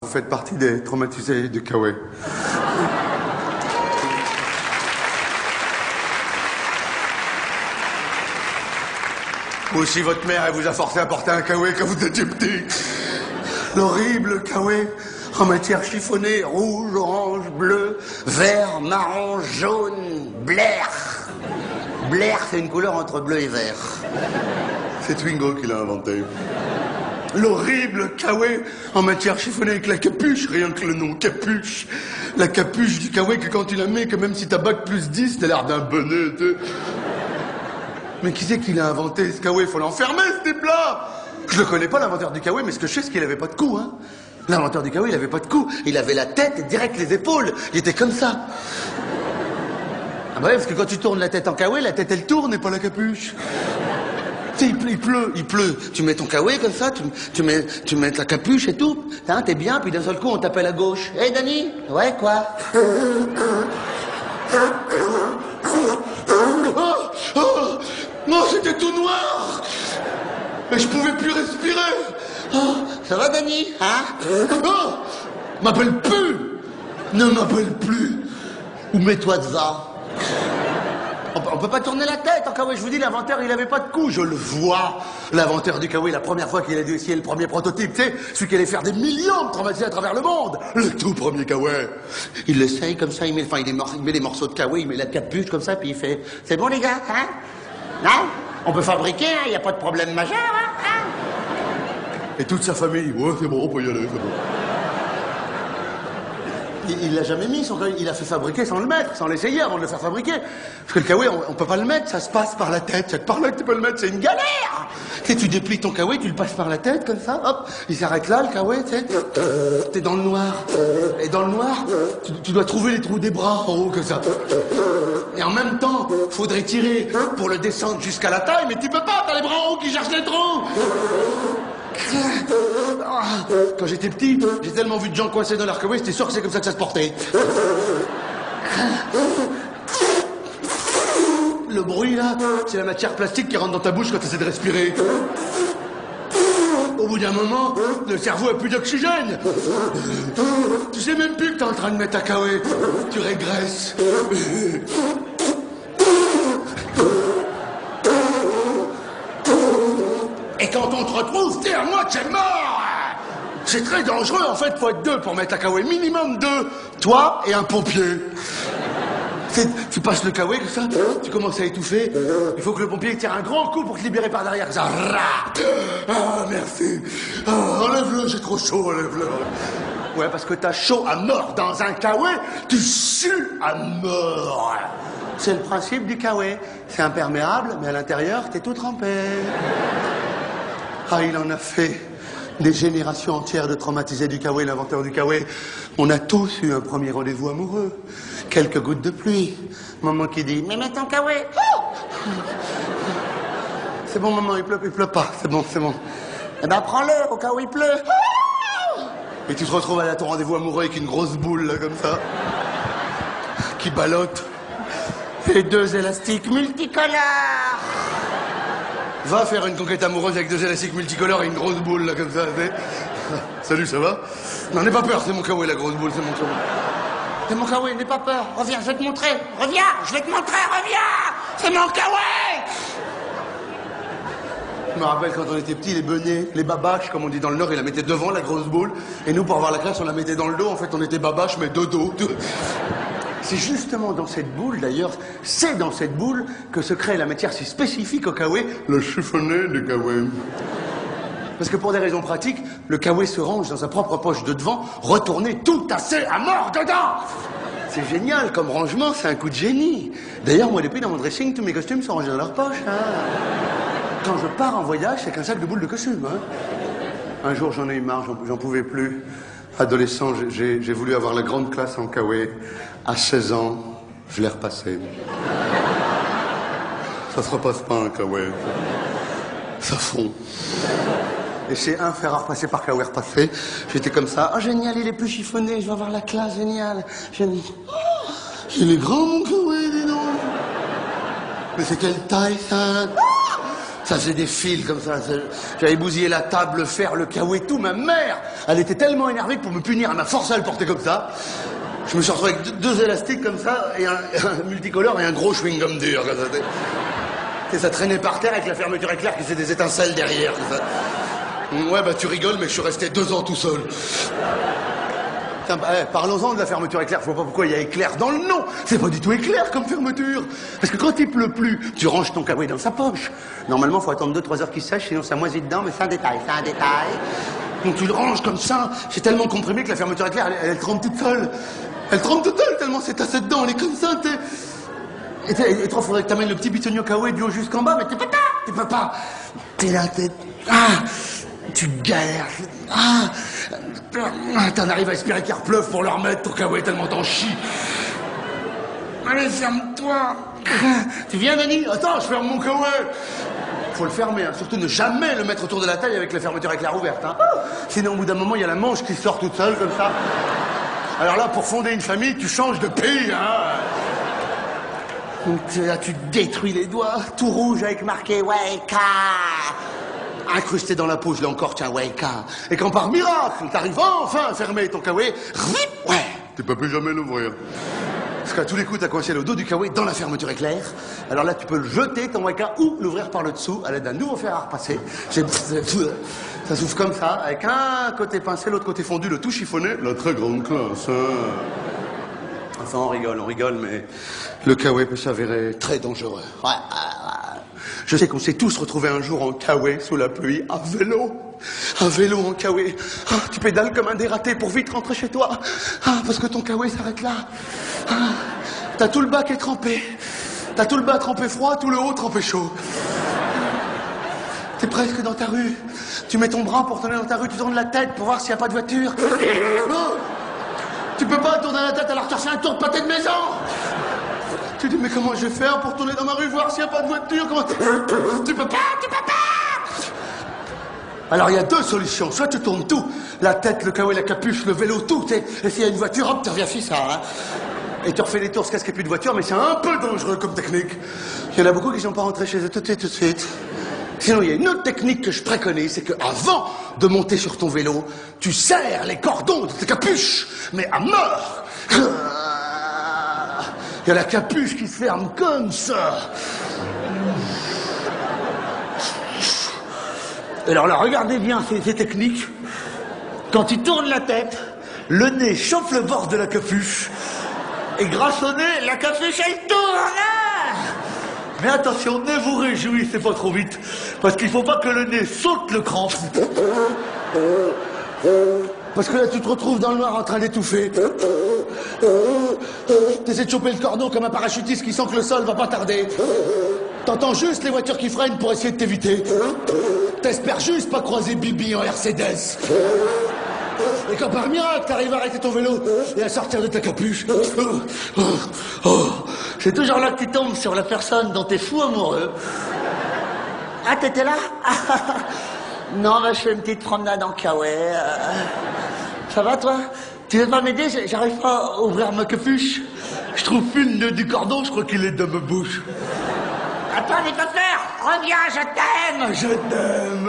Vous faites partie des traumatisés de Kawe. Ou aussi votre mère, elle vous a forcé à porter un Kawe quand vous étiez petit. L'horrible Kawe en matière chiffonnée, rouge, orange, bleu, vert, marron, jaune, blair. Blair, c'est une couleur entre bleu et vert. C'est Twingo qui l'a inventé. L'horrible Kawe en matière chiffonnée avec la capuche, rien que le nom, capuche. La capuche du Kawe que quand tu la mets, que même si t'as bac plus 10, t'as l'air d'un bonnet, tu sais. Mais qui c'est qui l'a inventé, ce Kawe? Faut l'enfermer, ce type-là. Je le connais pas, l'inventeur du Kawe, mais ce que je sais, c'est qu'il avait pas de cou, hein. L'inventeur du Kawe, il avait pas de cou. Il avait la tête et direct les épaules. Il était comme ça. Ah bah ouais, parce que quand tu tournes la tête en Kawe, la tête, elle tourne et pas la capuche. Tu sais, il pleut. Tu mets ton Kawe comme ça, tu mets la capuche et tout. Hein, t'es bien, puis d'un seul coup, on t'appelle à gauche. Hé, hey, Dani? Ouais, quoi? Non, c'était tout noir. Mais je pouvais plus respirer. Oh, ça va, Dani? Hein? Oh, m'appelle plus. Ne m'appelle plus. Ou mets-toi devant. On peut pas tourner la tête en Kawe. Je vous dis, l'inventeur, il avait pas de cou. Je le vois. L'inventeur du Kawe, la première fois qu'il a dû essayer le premier prototype, tu sais, celui qui allait faire des millions de traumatisés à travers le monde. Le tout premier Kawe. Il l'essaye comme ça, il met des morceaux de Kawe, il met la capuche comme ça, puis il fait, c'est bon les gars, hein? Non? On peut fabriquer, hein? Y a pas de problème majeur, hein? Et toute sa famille, ouais, c'est bon, on peut y aller, c'est bon. Il l'a jamais mis, son Kawe. Il l'a fait fabriquer sans le mettre, sans l'essayer avant de le faire fabriquer. Parce que le Kawe, on peut pas le mettre, ça se passe par la tête. C'est par là que tu peux le mettre, c'est une galère. Tu sais, tu déplies ton Kawe, tu le passes par la tête, comme ça, hop, il s'arrête là, le Kawe, tu sais. T'es dans le noir. Et dans le noir, tu dois trouver les trous des bras en haut, comme ça. Et en même temps, faudrait tirer pour le descendre jusqu'à la taille, mais tu peux pas, t'as les bras en haut qui cherchent les trous. Quand j'étais petit, j'ai tellement vu de gens coincés dans leur Kawe, j'étais sûr que c'est comme ça que ça se portait. Le bruit, là, c'est la matière plastique qui rentre dans ta bouche quand tu essaies de respirer. Au bout d'un moment, le cerveau a plus d'oxygène. Tu sais même plus que t'es en train de mettre ta Kawe. Tu régresses. Et quand on te retrouve, t'es à moitié mort. C'est très dangereux, en fait, faut être deux pour mettre la Kawe. Minimum deux. Toi et un pompier. Tu passes le Kawe, comme ça, tu commences à étouffer. Il faut que le pompier tire un grand coup pour te libérer par derrière. Ça. Ah, merci. Ah, enlève-le, j'ai trop chaud, enlève-le. Ouais, parce que t'as chaud à mort dans un Kawe, tu sues à mort. C'est le principe du Kawe. C'est imperméable, mais à l'intérieur, t'es tout trempé. Ah, il en a fait des générations entières de traumatisés du Kawe, l'inventeur du Kawe. On a tous eu un premier rendez-vous amoureux. Quelques gouttes de pluie. Maman qui dit, mais mets ton Kawe. Oh, c'est bon, maman, il pleut pas. C'est bon, c'est bon. Eh ben, prends-le, au cas où il pleut. Oh, et tu te retrouves à ton rendez-vous amoureux avec une grosse boule, là, comme ça, qui ballotte. Et deux élastiques multicolores. Va faire une conquête amoureuse avec deux élastiques multicolores et une grosse boule, là, comme ça. Salut, ça va? Non, n'aie pas peur, c'est mon Kawe, la grosse boule, c'est mon Kawe. C'est mon Kawe, n'aie pas peur. Reviens, je vais te montrer. Reviens, je vais te montrer, reviens. C'est mon Kawe. Je me rappelle quand on était petits, les benets, les babaches, comme on dit dans le Nord, ils la mettaient devant, la grosse boule. Et nous, pour avoir la classe, on la mettait dans le dos. En fait, on était babaches, mais de dos. C'est justement dans cette boule, d'ailleurs, c'est dans cette boule que se crée la matière si spécifique au Kawe, le chiffonnet du Kawe. Parce que pour des raisons pratiques, le Kawe se range dans sa propre poche de devant, retourné tout tassé à mort dedans. C'est génial, comme rangement, c'est un coup de génie. D'ailleurs, moi, depuis, dans mon dressing, tous mes costumes sont rangés dans leur poche. Hein. Quand je pars en voyage, c'est qu'un sac de boules de costume. Hein. Un jour, j'en ai eu marre, j'en pouvais plus. Adolescent, j'ai voulu avoir la grande classe en Kawe. À 16 ans, je l'ai repassé. Ça se repasse pas, un Kawe. Ça fond. Et c'est un fer à repasser par Kawe repassé. J'étais comme ça. Oh, génial, il est plus chiffonné, je vais avoir la classe, génial. Il est grand, mon Kawe, dis donc. Mais c'est quelle taille, ça? Ça faisait des fils comme ça. J'avais bousillé la table, le fer, le kawaii, tout. Ma mère, elle était tellement énervée que pour me punir, elle m'a forcé à le porter comme ça. Je me suis retrouvé avec deux élastiques comme ça, et un multicolore et un gros chewing-gum dur. Comme ça. Et ça traînait par terre avec la fermeture éclair qui faisait des étincelles derrière. Comme ça. Ouais, bah tu rigoles, mais je suis resté 2 ans tout seul. Tiens, parlons-en de la fermeture éclair. Je vois pas pourquoi il y a éclair dans le nom. C'est pas du tout éclair comme fermeture. Parce que quand il pleut plus, tu ranges ton kawaii dans sa poche. Normalement, faut attendre 2-3 heures qu'il sèche, sinon ça moisit dedans, mais c'est un détail, c'est un détail. Donc tu le ranges comme ça. C'est tellement comprimé que la fermeture éclair, elle trempe toute seule. Elle trempe toute seule tellement c'est tassé dedans. Elle est comme ça, Et toi, faudrait que t'amènes le petit bitonio kawaii du haut jusqu'en bas, mais tu peux pas. T'es là, tu galères. T'en arrives à espérer qu'il repleuve pour le remettre, ton kawaii, tellement t'en chies. Allez, ferme-toi. Tu viens, Dani? Attends, je ferme mon kawaii. Faut le fermer, hein. Surtout ne jamais le mettre autour de la taille avec la fermeture éclair ouverte. Hein. Sinon, au bout d'un moment, il y a la manche qui sort toute seule, comme ça. Alors là, pour fonder une famille, tu changes de pays, hein. Donc là, tu détruis les doigts, tout rouge avec marqué Waika. Incrusté dans la peau, je l'ai encore, tiens, Waika. Et quand par miracle, t'arrives enfin à fermer ton kawaii, ouais, tu peux plus jamais l'ouvrir. Parce qu'à tous les coups, t'as coincé le dos du kawaii dans la fermeture éclair. Alors là, tu peux le jeter, ton Waika, ou l'ouvrir par le dessous, à l'aide d'un nouveau fer à repasser. Ça s'ouvre comme ça, avec un côté pincé, l'autre côté fondu, le tout chiffonné. La très grande classe. Enfin, on rigole, mais le kawaii peut s'avérer très dangereux. Ouais. Je sais qu'on s'est tous retrouvés un jour en kawaii sous la pluie, à vélo. Un vélo en kawaii. Tu pédales comme un dératé pour vite rentrer chez toi. Parce que ton kawaii s'arrête là. T'as tout le bas qui est trempé. T'as tout le bas trempé froid, tout le haut trempé chaud. T'es presque dans ta rue. Tu mets ton bras pour tourner dans ta rue, tu tournes la tête pour voir s'il n'y a pas de voiture. Tu peux pas tourner la tête alors tu refais un tour de pâté de maison. Tu dis mais comment je vais faire pour tourner dans ma rue voir s'il n'y a pas de voiture? Comment... Tu peux pas. Alors il y a 2 solutions. Soit tu tournes tout, la tête, le kawaii, la capuche, le vélo, tout. Et s'il y a une voiture, hop, tu reviens ça. Hein. Et tu refais les tours, ce qu'il n'y a plus de voiture, mais c'est un peu dangereux comme technique. Il y en a beaucoup qui ne sont pas rentrés chez eux tout de suite. Sinon, il y a une autre technique que je préconise, c'est qu'avant de monter sur ton vélo, tu serres les cordons de tes capuches, mais à mort. Il y a la capuche qui se ferme comme ça. Alors là, regardez bien ces techniques. Quand tu tournes la tête, le nez chauffe le bord de la capuche, et grâce au nez, la capuche, elle tourne. Mais attention, ne vous réjouissez pas trop vite, parce qu'il faut pas que le nez saute le cran. Parce que là, tu te retrouves dans le noir en train d'étouffer. T'essaies de choper le cordon comme un parachutiste qui sent que le sol va pas tarder. T'entends juste les voitures qui freinent pour essayer de t'éviter. T'espères juste pas croiser Bibi en Mercedes. Et quand par miracle, t'arrives à arrêter ton vélo et à sortir de ta capuche, c'est toujours là que tu tombes sur la personne dont t'es fou amoureux. Ah, t'étais là? Non, bah, je fais une petite promenade en kawaii. Ça va, toi? Tu veux pas m'aider? J'arrive pas à ouvrir ma capuche. Je trouve plus le nœud du cordon, je crois qu'il est dans ma bouche. Attends, les pas faire! Reviens, je t'aime! Je t'aime!